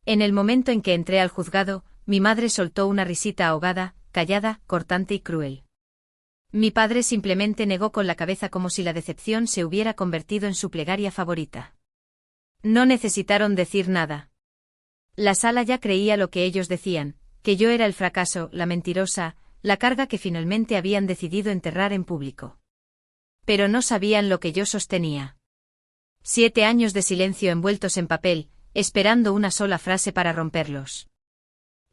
En el momento en que entré al juzgado, mi madre soltó una risita ahogada, callada, cortante y cruel. Mi padre simplemente negó con la cabeza como si la decepción se hubiera convertido en su plegaria favorita. No necesitaron decir nada. La sala ya creía lo que ellos decían, que yo era el fracaso, la mentirosa, la carga que finalmente habían decidido enterrar en público. Pero no sabían lo que yo sostenía. 7 años de silencio envueltos en papel, esperando una sola frase para romperlos.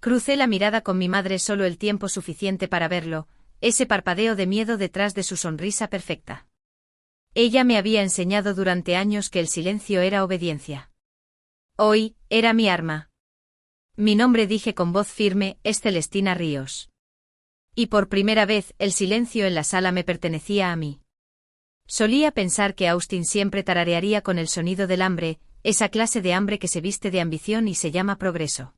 Crucé la mirada con mi madre solo el tiempo suficiente para verlo, ese parpadeo de miedo detrás de su sonrisa perfecta. Ella me había enseñado durante años que el silencio era obediencia. Hoy, era mi arma. Mi nombre dije con voz firme, es Celestina Ríos. Y por primera vez, el silencio en la sala me pertenecía a mí. Solía pensar que Austin siempre tararearía con el sonido del hambre, esa clase de hambre que se viste de ambición y se llama progreso.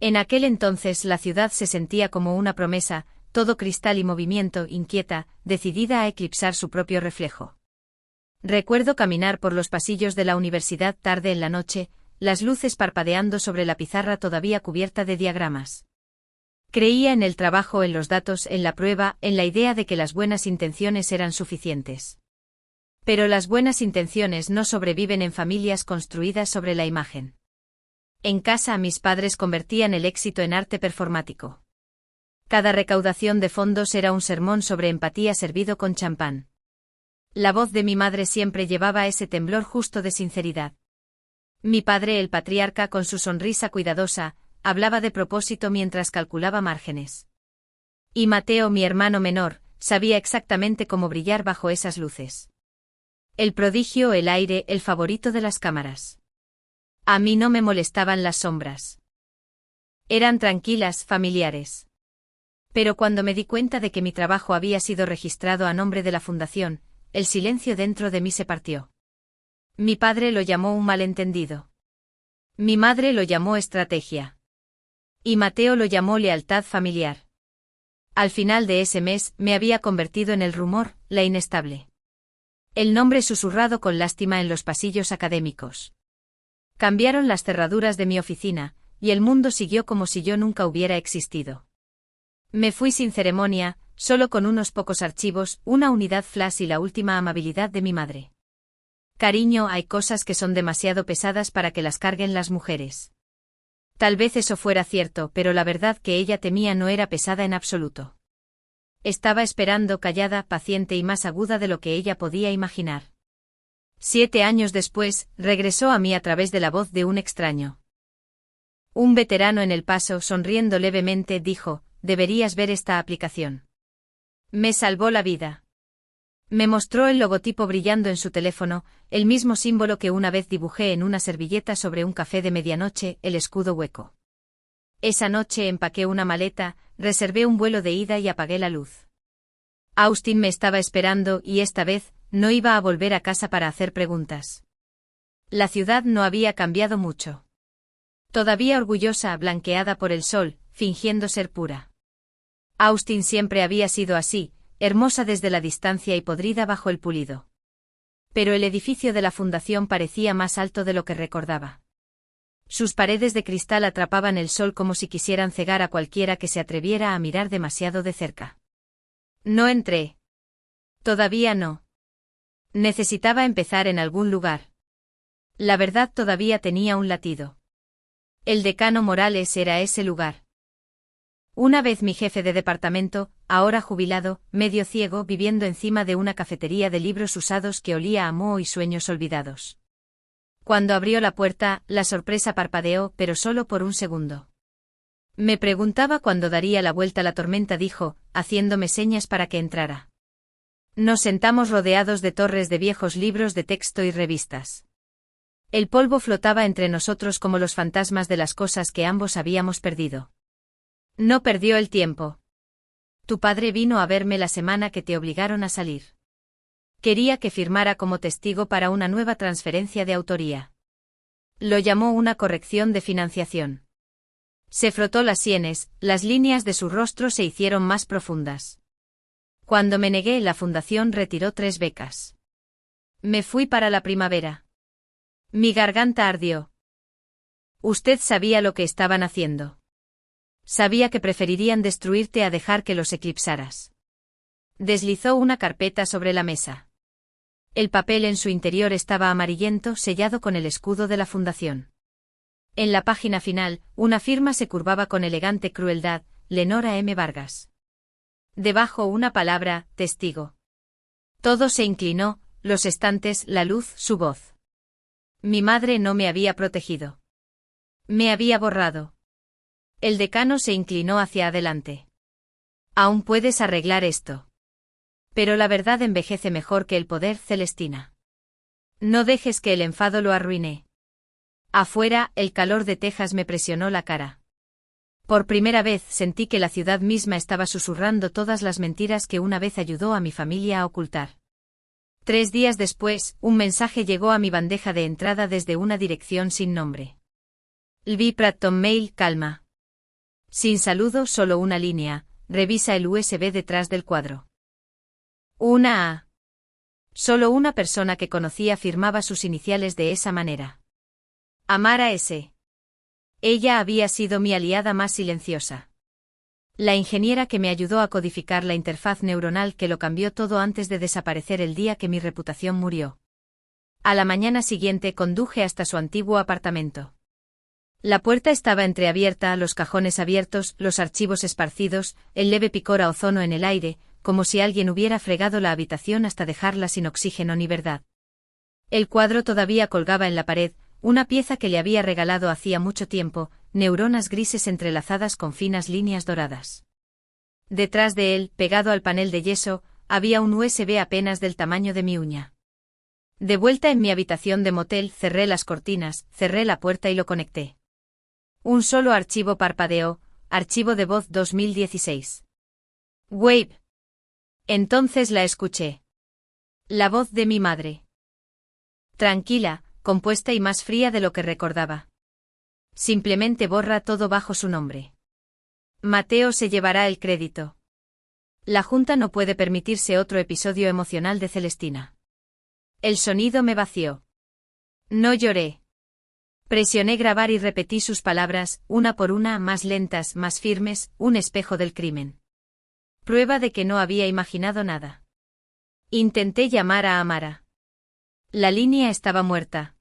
En aquel entonces la ciudad se sentía como una promesa, todo cristal y movimiento, inquieta, decidida a eclipsar su propio reflejo. Recuerdo caminar por los pasillos de la universidad tarde en la noche, las luces parpadeando sobre la pizarra todavía cubierta de diagramas. Creía en el trabajo, en los datos, en la prueba, en la idea de que las buenas intenciones eran suficientes. Pero las buenas intenciones no sobreviven en familias construidas sobre la imagen. En casa mis padres convertían el éxito en arte performático. Cada recaudación de fondos era un sermón sobre empatía servido con champán. La voz de mi madre siempre llevaba ese temblor justo de sinceridad. Mi padre, el patriarca, con su sonrisa cuidadosa, hablaba de propósito mientras calculaba márgenes. Y Mateo, mi hermano menor, sabía exactamente cómo brillar bajo esas luces. El prodigio, el aire, el favorito de las cámaras. A mí no me molestaban las sombras. Eran tranquilas, familiares. Pero cuando me di cuenta de que mi trabajo había sido registrado a nombre de la fundación, el silencio dentro de mí se partió. Mi padre lo llamó un malentendido. Mi madre lo llamó estrategia. Y Mateo lo llamó lealtad familiar. Al final de ese mes me había convertido en el rumor, la inestable. El nombre susurrado con lástima en los pasillos académicos. Cambiaron las cerraduras de mi oficina, y el mundo siguió como si yo nunca hubiera existido. Me fui sin ceremonia, solo con unos pocos archivos, una unidad flash y la última amabilidad de mi madre. Cariño, hay cosas que son demasiado pesadas para que las carguen las mujeres. Tal vez eso fuera cierto, pero la verdad que ella temía no era pesada en absoluto. Estaba esperando callada, paciente y más aguda de lo que ella podía imaginar. 7 años después, regresó a mí a través de la voz de un extraño. Un veterano en el paso, sonriendo levemente, dijo: deberías ver esta aplicación. Me salvó la vida. Me mostró el logotipo brillando en su teléfono, el mismo símbolo que una vez dibujé en una servilleta sobre un café de medianoche, el escudo hueco. Esa noche empaqué una maleta, reservé un vuelo de ida y apagué la luz. Austin me estaba esperando y esta vez, no iba a volver a casa para hacer preguntas. La ciudad no había cambiado mucho. Todavía orgullosa, blanqueada por el sol, fingiendo ser pura. Austin siempre había sido así, hermosa desde la distancia y podrida bajo el pulido. Pero el edificio de la fundación parecía más alto de lo que recordaba. Sus paredes de cristal atrapaban el sol como si quisieran cegar a cualquiera que se atreviera a mirar demasiado de cerca. No entré. Todavía no. Necesitaba empezar en algún lugar. La verdad todavía tenía un latido. El decano Morales era ese lugar. Una vez mi jefe de departamento, ahora jubilado, medio ciego, viviendo encima de una cafetería de libros usados que olía a moho y sueños olvidados. Cuando abrió la puerta, la sorpresa parpadeó, pero solo por un segundo. Me preguntaba cuándo daría la vuelta la tormenta, dijo, haciéndome señas para que entrara. Nos sentamos rodeados de torres de viejos libros de texto y revistas. El polvo flotaba entre nosotros como los fantasmas de las cosas que ambos habíamos perdido. No perdió el tiempo. Tu padre vino a verme la semana que te obligaron a salir. Quería que firmara como testigo para una nueva transferencia de autoría. Lo llamó una corrección de financiación. Se frotó las sienes, las líneas de su rostro se hicieron más profundas. Cuando me negué, la fundación retiró 3 becas. Me fui para la primavera. Mi garganta ardió. Usted sabía lo que estaban haciendo. Sabía que preferirían destruirte a dejar que los eclipsaras. Deslizó una carpeta sobre la mesa. El papel en su interior estaba amarillento, sellado con el escudo de la fundación. En la página final, una firma se curvaba con elegante crueldad: Lenora M. Vargas. Debajo una palabra: testigo. Todo se inclinó, los estantes, la luz, su voz. Mi madre no me había protegido. Me había borrado. El decano se inclinó hacia adelante. Aún puedes arreglar esto. Pero la verdad envejece mejor que el poder, Celestina. No dejes que el enfado lo arruine. Afuera, el calor de Texas me presionó la cara. Por primera vez sentí que la ciudad misma estaba susurrando todas las mentiras que una vez ayudó a mi familia a ocultar. 3 días después, un mensaje llegó a mi bandeja de entrada desde una dirección sin nombre. Lvi Pratton Mail, calma. Sin saludo, solo una línea: revisa el USB detrás del cuadro. Una A. Solo una persona que conocía firmaba sus iniciales de esa manera. Amara S. Ella había sido mi aliada más silenciosa. La ingeniera que me ayudó a codificar la interfaz neuronal que lo cambió todo antes de desaparecer el día que mi reputación murió. A la mañana siguiente conduje hasta su antiguo apartamento. La puerta estaba entreabierta, los cajones abiertos, los archivos esparcidos, el leve picor a ozono en el aire, como si alguien hubiera fregado la habitación hasta dejarla sin oxígeno ni verdad. El cuadro todavía colgaba en la pared, una pieza que le había regalado hacía mucho tiempo, neuronas grises entrelazadas con finas líneas doradas. Detrás de él, pegado al panel de yeso, había un USB apenas del tamaño de mi uña. De vuelta en mi habitación de motel, cerré las cortinas, cerré la puerta y lo conecté. Un solo archivo parpadeó: archivo de voz 2016. Wave. Entonces la escuché. La voz de mi madre. Tranquila, compuesta y más fría de lo que recordaba. Simplemente borra todo bajo su nombre. Mateo se llevará el crédito. La Junta no puede permitirse otro episodio emocional de Celestina. El sonido me vació. No lloré. Presioné grabar y repetí sus palabras, una por una, más lentas, más firmes: un espejo del crimen. Prueba de que no había imaginado nada. Intenté llamar a Amara. La línea estaba muerta.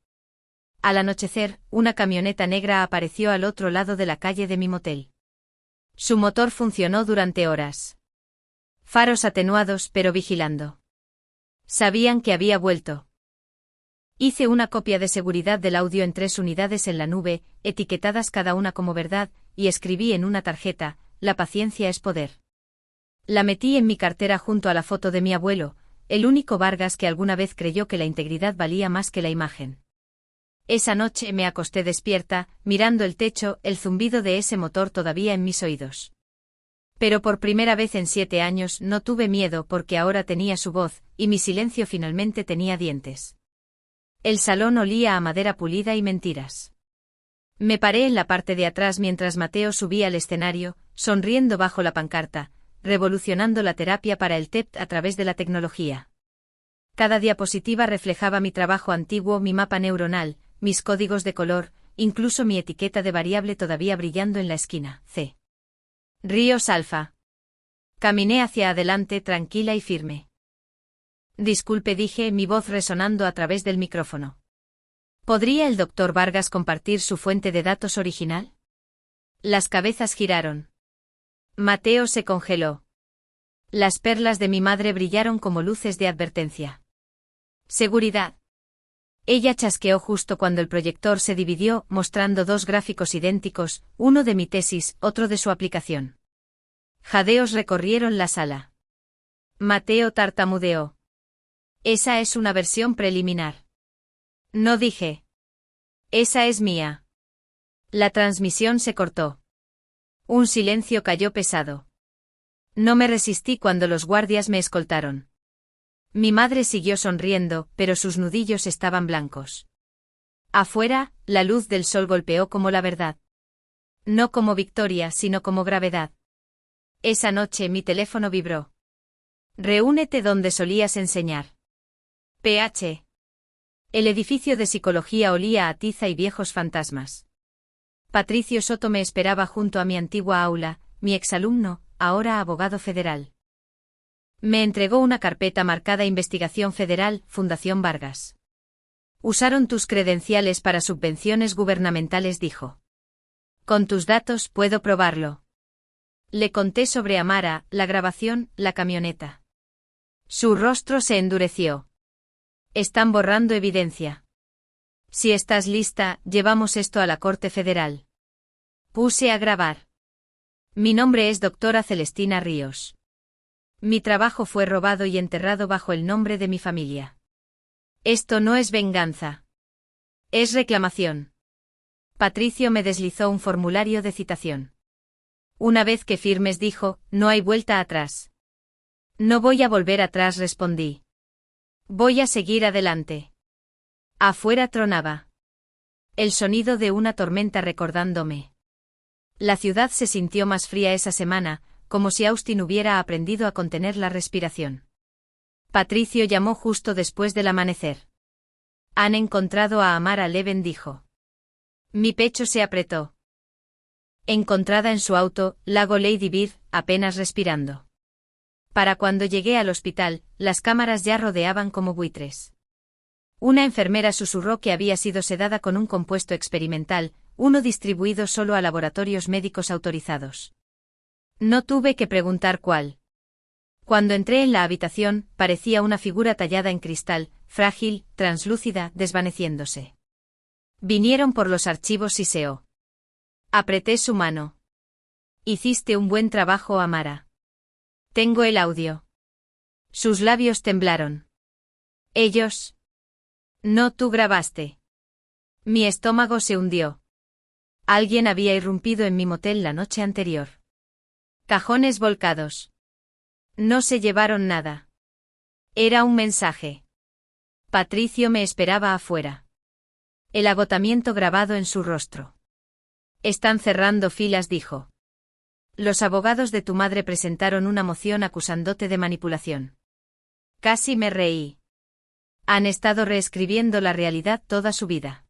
Al anochecer, una camioneta negra apareció al otro lado de la calle de mi motel. Su motor funcionó durante horas. Faros atenuados, pero vigilando. Sabían que había vuelto. Hice una copia de seguridad del audio en 3 unidades en la nube, etiquetadas cada una como verdad, y escribí en una tarjeta: la paciencia es poder. La metí en mi cartera junto a la foto de mi abuelo, el único Vargas que alguna vez creyó que la integridad valía más que la imagen. Esa noche me acosté despierta, mirando el techo, el zumbido de ese motor todavía en mis oídos. Pero por primera vez en 7 años no tuve miedo porque ahora tenía su voz, y mi silencio finalmente tenía dientes. El salón olía a madera pulida y mentiras. Me paré en la parte de atrás mientras Mateo subía al escenario, sonriendo bajo la pancarta: revolucionando la terapia para el TEP a través de la tecnología. Cada diapositiva reflejaba mi trabajo antiguo, mi mapa neuronal, mis códigos de color, incluso mi etiqueta de variable todavía brillando en la esquina: C. Ríos Alfa. Caminé hacia adelante tranquila y firme. Disculpe, dije, mi voz resonando a través del micrófono. ¿Podría el Dr. Vargas compartir su fuente de datos original? Las cabezas giraron. Mateo se congeló. Las perlas de mi madre brillaron como luces de advertencia. Seguridad. Ella chasqueó justo cuando el proyector se dividió, mostrando 2 gráficos idénticos, uno de mi tesis, otro de su aplicación. Jadeos recorrieron la sala. Mateo tartamudeó. Esa es una versión preliminar. No, dije. Esa es mía. La transmisión se cortó. Un silencio cayó pesado. No me resistí cuando los guardias me escoltaron. Mi madre siguió sonriendo, pero sus nudillos estaban blancos. Afuera, la luz del sol golpeó como la verdad. No como victoria, sino como gravedad. Esa noche mi teléfono vibró. Reúnete donde solías enseñar. PH. El edificio de psicología olía a tiza y viejos fantasmas. Patricio Soto me esperaba junto a mi antigua aula, mi exalumno, ahora abogado federal. Me entregó una carpeta marcada Investigación Federal, Fundación Vargas. Usaron tus credenciales para subvenciones gubernamentales, dijo. Con tus datos puedo probarlo. Le conté sobre Amara, la grabación, la camioneta. Su rostro se endureció. Están borrando evidencia. Si estás lista, llevamos esto a la Corte Federal. Puse a grabar. Mi nombre es doctora Celestina Ríos. Mi trabajo fue robado y enterrado bajo el nombre de mi familia. Esto no es venganza. Es reclamación. Patricio me deslizó un formulario de citación. Una vez que firmes, dijo, no hay vuelta atrás. No voy a volver atrás, respondí. Voy a seguir adelante. Afuera tronaba. El sonido de una tormenta recordándome. La ciudad se sintió más fría esa semana, como si Austin hubiera aprendido a contener la respiración. Patricio llamó justo después del amanecer. Han encontrado a Amara Leven, dijo. Mi pecho se apretó. Encontrada en su auto, lago Lady Bird, apenas respirando. Para cuando llegué al hospital, las cámaras ya rodeaban como buitres. Una enfermera susurró que había sido sedada con un compuesto experimental, uno distribuido solo a laboratorios médicos autorizados. No tuve que preguntar cuál. Cuando entré en la habitación, parecía una figura tallada en cristal, frágil, translúcida, desvaneciéndose. Vinieron por los archivos Siseo. Apreté su mano. Hiciste un buen trabajo, Amara. Tengo el audio. Sus labios temblaron. Ellos. No, tú grabaste. Mi estómago se hundió. Alguien había irrumpido en mi motel la noche anterior. Cajones volcados. No se llevaron nada. Era un mensaje. Patricio me esperaba afuera. El agotamiento grabado en su rostro. Están cerrando filas, dijo. Los abogados de tu madre presentaron una moción acusándote de manipulación. Casi me reí. Han estado reescribiendo la realidad toda su vida.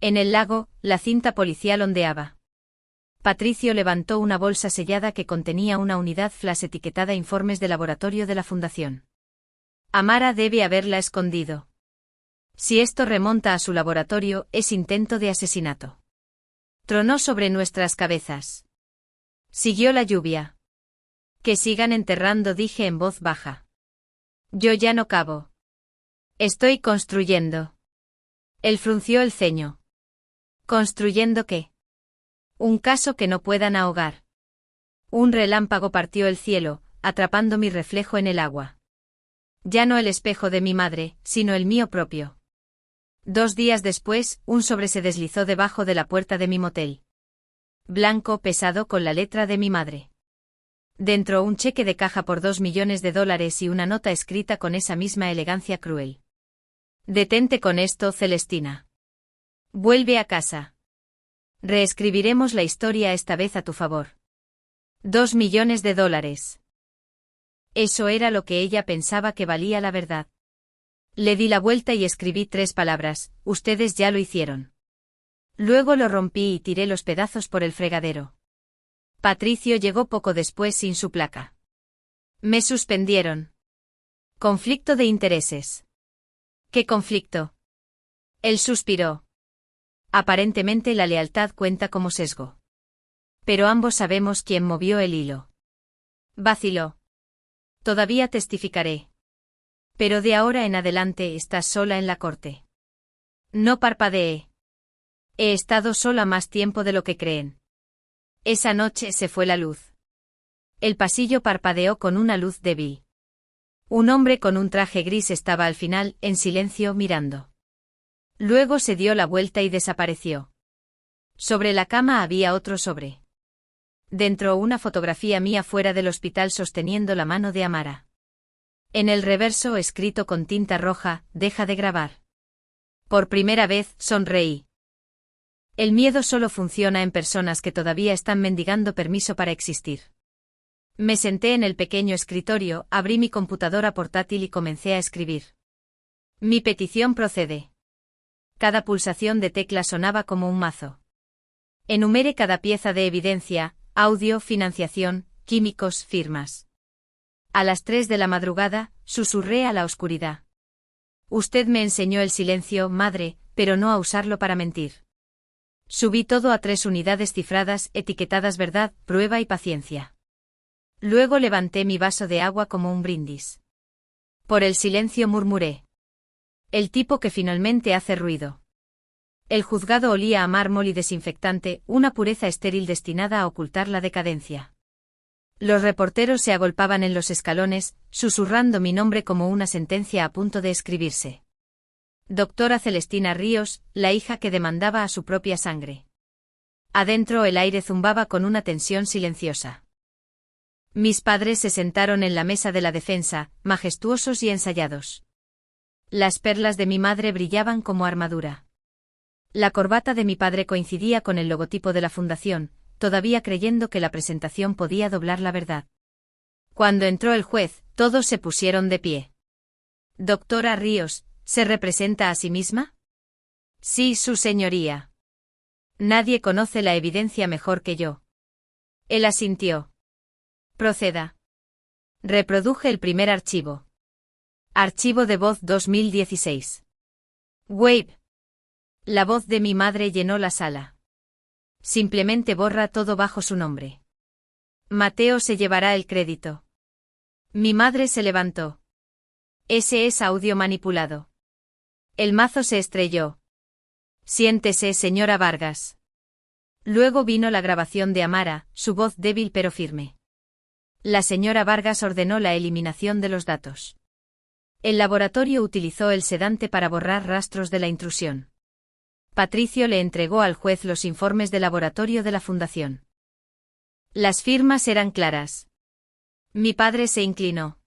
En el lago, la cinta policial ondeaba. Patricio levantó una bolsa sellada que contenía una unidad flash etiquetada Informes de Laboratorio de la Fundación. Amara debe haberla escondido. Si esto remonta a su laboratorio, es intento de asesinato. Tronó sobre nuestras cabezas. Siguió la lluvia. Que sigan enterrando, dije en voz baja. Yo ya no cabo. Estoy construyendo. Él frunció el ceño. ¿Construyendo qué? Un caso que no puedan ahogar. Un relámpago partió el cielo, atrapando mi reflejo en el agua. Ya no el espejo de mi madre, sino el mío propio. 2 días después, un sobre se deslizó debajo de la puerta de mi motel. Blanco, pesado, con la letra de mi madre. Dentro un cheque de caja por $2 millones y una nota escrita con esa misma elegancia cruel. Detente con esto, Celestina. Vuelve a casa. Reescribiremos la historia esta vez a tu favor. $2 millones. Eso era lo que ella pensaba que valía la verdad. Le di la vuelta y escribí 3 palabras, ustedes ya lo hicieron. Luego lo rompí y tiré los pedazos por el fregadero. Patricio llegó poco después sin su placa. Me suspendieron. Conflicto de intereses. ¿Qué conflicto? Él suspiró. Aparentemente la lealtad cuenta como sesgo. Pero ambos sabemos quién movió el hilo. Vaciló. Todavía testificaré. Pero de ahora en adelante estás sola en la corte. No parpadeé. He estado sola más tiempo de lo que creen. Esa noche se fue la luz. El pasillo parpadeó con una luz débil. Un hombre con un traje gris estaba al final, en silencio, mirando. Luego se dio la vuelta y desapareció. Sobre la cama había otro sobre. Dentro una fotografía mía fuera del hospital sosteniendo la mano de Amara. En el reverso escrito con tinta roja, deja de grabar. Por primera vez, sonreí. El miedo solo funciona en personas que todavía están mendigando permiso para existir. Me senté en el pequeño escritorio, abrí mi computadora portátil y comencé a escribir. Mi petición procede. Cada pulsación de tecla sonaba como un mazo. Enumere cada pieza de evidencia: audio, financiación, químicos, firmas. A las 3 de la madrugada, susurré a la oscuridad. Usted me enseñó el silencio, madre, pero no a usarlo para mentir. Subí todo a 3 unidades cifradas, etiquetadas verdad, prueba y paciencia. Luego levanté mi vaso de agua como un brindis. Por el silencio murmuré. El tipo que finalmente hace ruido. El juzgado olía a mármol y desinfectante, una pureza estéril destinada a ocultar la decadencia. Los reporteros se agolpaban en los escalones, susurrando mi nombre como una sentencia a punto de escribirse. Doctora Celestina Ríos, la hija que demandaba a su propia sangre. Adentro el aire zumbaba con una tensión silenciosa. Mis padres se sentaron en la mesa de la defensa, majestuosos y ensayados. Las perlas de mi madre brillaban como armadura. La corbata de mi padre coincidía con el logotipo de la fundación, todavía creyendo que la presentación podía doblar la verdad. Cuando entró el juez, todos se pusieron de pie. Doctora Ríos, ¿se representa a sí misma? Sí, su señoría. Nadie conoce la evidencia mejor que yo. Él asintió. Proceda. Reproduje el primer archivo. Archivo de voz 2016. Wave. La voz de mi madre llenó la sala. Simplemente borra todo bajo su nombre. Mateo se llevará el crédito. Mi madre se levantó. Ese es audio manipulado. El mazo se estrelló. Siéntese, señora Vargas. Luego vino la grabación de Amara, su voz débil pero firme. La señora Vargas ordenó la eliminación de los datos. El laboratorio utilizó el sedante para borrar rastros de la intrusión. Patricio le entregó al juez los informes de laboratorio de la fundación. Las firmas eran claras. Mi padre se inclinó.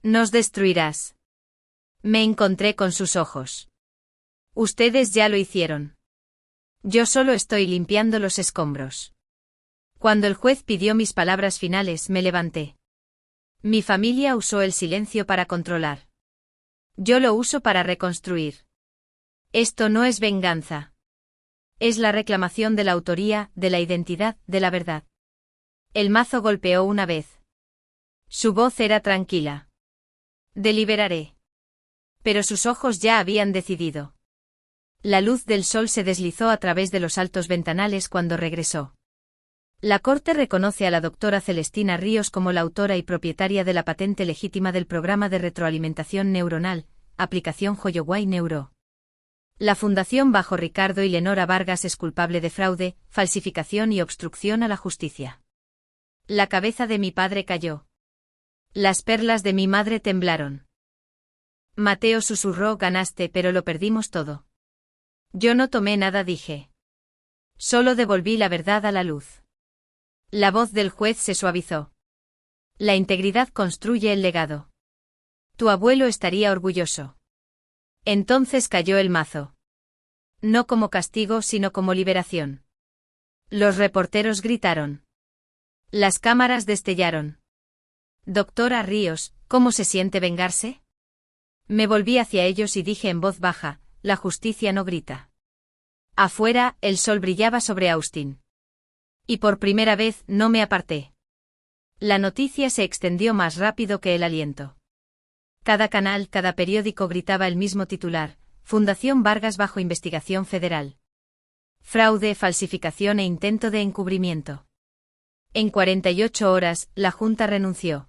Nos destruirás. Me encontré con sus ojos. Ustedes ya lo hicieron. Yo solo estoy limpiando los escombros. Cuando el juez pidió mis palabras finales, me levanté. Mi familia usó el silencio para controlar. Yo lo uso para reconstruir. Esto no es venganza. Es la reclamación de la autoría, de la identidad, de la verdad. El mazo golpeó una vez. Su voz era tranquila. Deliberaré. Pero sus ojos ya habían decidido. La luz del sol se deslizó a través de los altos ventanales cuando regresó. La Corte reconoce a la doctora Celestina Ríos como la autora y propietaria de la patente legítima del programa de retroalimentación neuronal, aplicación Holloway Neuro. La fundación bajo Ricardo y Lenora Vargas es culpable de fraude, falsificación y obstrucción a la justicia. La cabeza de mi padre cayó. Las perlas de mi madre temblaron. Mateo susurró: ganaste, pero lo perdimos todo. Yo no tomé nada, dije. Solo devolví la verdad a la luz. La voz del juez se suavizó. La integridad construye el legado. Tu abuelo estaría orgulloso. Entonces cayó el mazo. No como castigo, sino como liberación. Los reporteros gritaron. Las cámaras destellaron. Doctora Ríos, ¿cómo se siente vengarse? Me volví hacia ellos y dije en voz baja: la justicia no grita. Afuera, el sol brillaba sobre Austin. Y por primera vez no me aparté. La noticia se extendió más rápido que el aliento. Cada canal, cada periódico gritaba el mismo titular: Fundación Vargas bajo investigación federal. Fraude, falsificación e intento de encubrimiento. En 48 horas, la Junta renunció.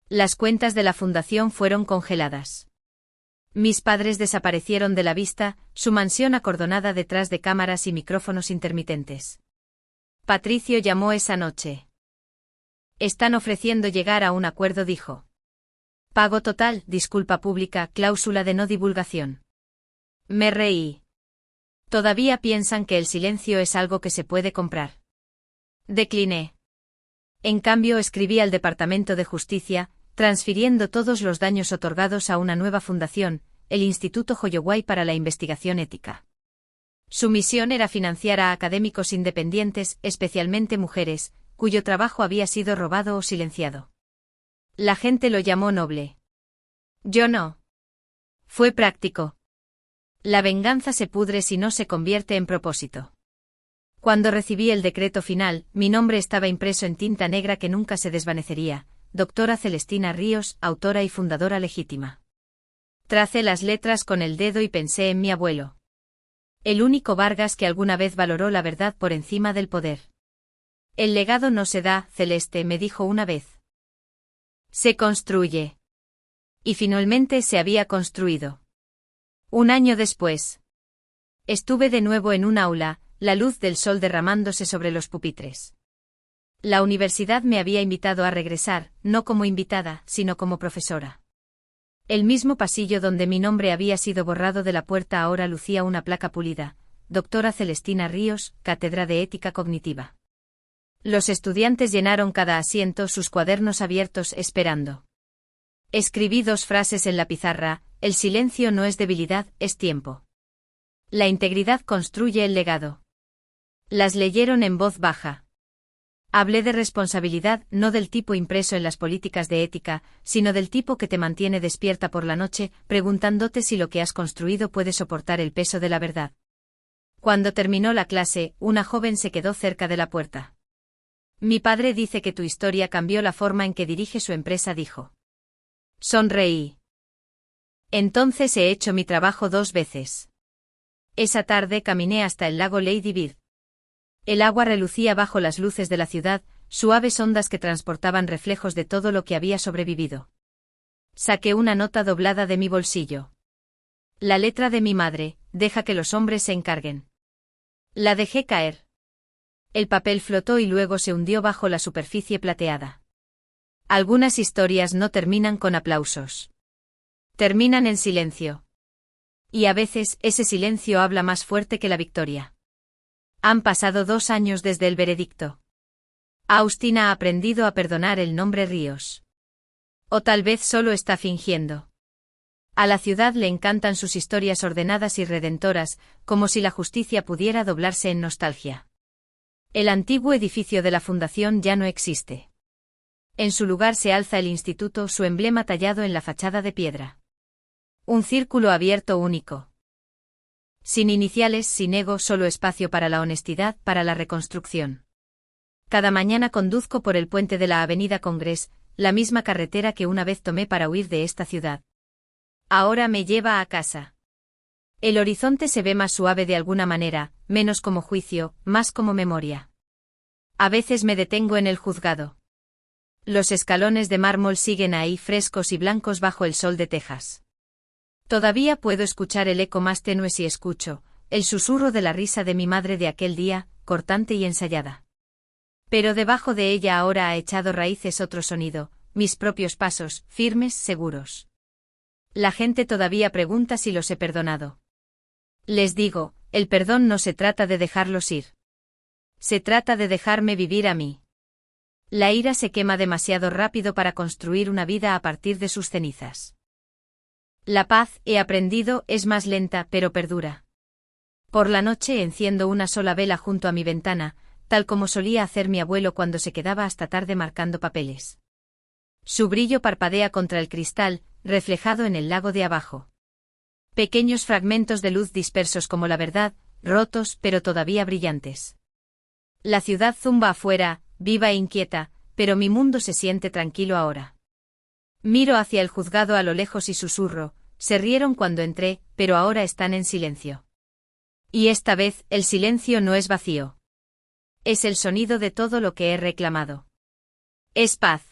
Las cuentas de la fundación fueron congeladas. Mis padres desaparecieron de la vista, su mansión acordonada detrás de cámaras y micrófonos intermitentes. Patricio llamó esa noche. Están ofreciendo llegar a un acuerdo, dijo. Pago total, disculpa pública, cláusula de no divulgación. Me reí. Todavía piensan que el silencio es algo que se puede comprar. Decliné. En cambio, escribí al Departamento de Justicia, transfiriendo todos los daños otorgados a una nueva fundación, el Instituto Holloway para la Investigación Ética. Su misión era financiar a académicos independientes, especialmente mujeres, cuyo trabajo había sido robado o silenciado. La gente lo llamó noble. Yo no. Fue práctico. La venganza se pudre si no se convierte en propósito. Cuando recibí el decreto final, mi nombre estaba impreso en tinta negra que nunca se desvanecería: Doctora Celestina Ríos, autora y fundadora legítima. Tracé las letras con el dedo y pensé en mi abuelo. El único Vargas que alguna vez valoró la verdad por encima del poder. El legado no se da, Celeste, me dijo una vez. Se construye. Y finalmente se había construido. Un año después. Estuve de nuevo en un aula, la luz del sol derramándose sobre los pupitres. La universidad me había invitado a regresar, no como invitada, sino como profesora. El mismo pasillo donde mi nombre había sido borrado de la puerta ahora lucía una placa pulida: Doctora Celestina Ríos, Cátedra de Ética Cognitiva. Los estudiantes llenaron cada asiento, sus cuadernos abiertos, esperando. Escribí 2 frases en la pizarra: el silencio no es debilidad, es tiempo. La integridad construye el legado. Las leyeron en voz baja. Hablé de responsabilidad, no del tipo impreso en las políticas de ética, sino del tipo que te mantiene despierta por la noche, preguntándote si lo que has construido puede soportar el peso de la verdad. Cuando terminó la clase, una joven se quedó cerca de la puerta. Mi padre dice que tu historia cambió la forma en que dirige su empresa, dijo. Sonreí. Entonces he hecho mi trabajo 2 veces. Esa tarde caminé hasta el lago Lady Bird. El agua relucía bajo las luces de la ciudad, suaves ondas que transportaban reflejos de todo lo que había sobrevivido. Saqué una nota doblada de mi bolsillo. La letra de mi madre: deja que los hombres se encarguen. La dejé caer. El papel flotó y luego se hundió bajo la superficie plateada. Algunas historias no terminan con aplausos. Terminan en silencio. Y a veces ese silencio habla más fuerte que la victoria. Han pasado 2 años desde el veredicto. Austin ha aprendido a perdonar el nombre Ríos. O tal vez solo está fingiendo. A la ciudad le encantan sus historias ordenadas y redentoras, como si la justicia pudiera doblarse en nostalgia. El antiguo edificio de la fundación ya no existe. En su lugar se alza el instituto, su emblema tallado en la fachada de piedra. Un círculo abierto único. Sin iniciales, sin ego, solo espacio para la honestidad, para la reconstrucción. Cada mañana conduzco por el puente de la Avenida Congress, la misma carretera que una vez tomé para huir de esta ciudad. Ahora me lleva a casa. El horizonte se ve más suave de alguna manera, menos como juicio, más como memoria. A veces me detengo en el juzgado. Los escalones de mármol siguen ahí frescos y blancos bajo el sol de Texas. Todavía puedo escuchar el eco más tenue si escucho el susurro de la risa de mi madre de aquel día, cortante y ensayada. Pero debajo de ella ahora ha echado raíces otro sonido, mis propios pasos, firmes, seguros. La gente todavía pregunta si los he perdonado. Les digo, el perdón no se trata de dejarlos ir. Se trata de dejarme vivir a mí. La ira se quema demasiado rápido para construir una vida a partir de sus cenizas. La paz, he aprendido, es más lenta, pero perdura. Por la noche enciendo una sola vela junto a mi ventana, tal como solía hacer mi abuelo cuando se quedaba hasta tarde marcando papeles. Su brillo parpadea contra el cristal, reflejado en el lago de abajo. Pequeños fragmentos de luz dispersos como la verdad, rotos pero todavía brillantes. La ciudad zumba afuera, viva e inquieta, pero mi mundo se siente tranquilo ahora. Miro hacia el juzgado a lo lejos y susurro, se rieron cuando entré, pero ahora están en silencio. Y esta vez, el silencio no es vacío. Es el sonido de todo lo que he reclamado. Es paz.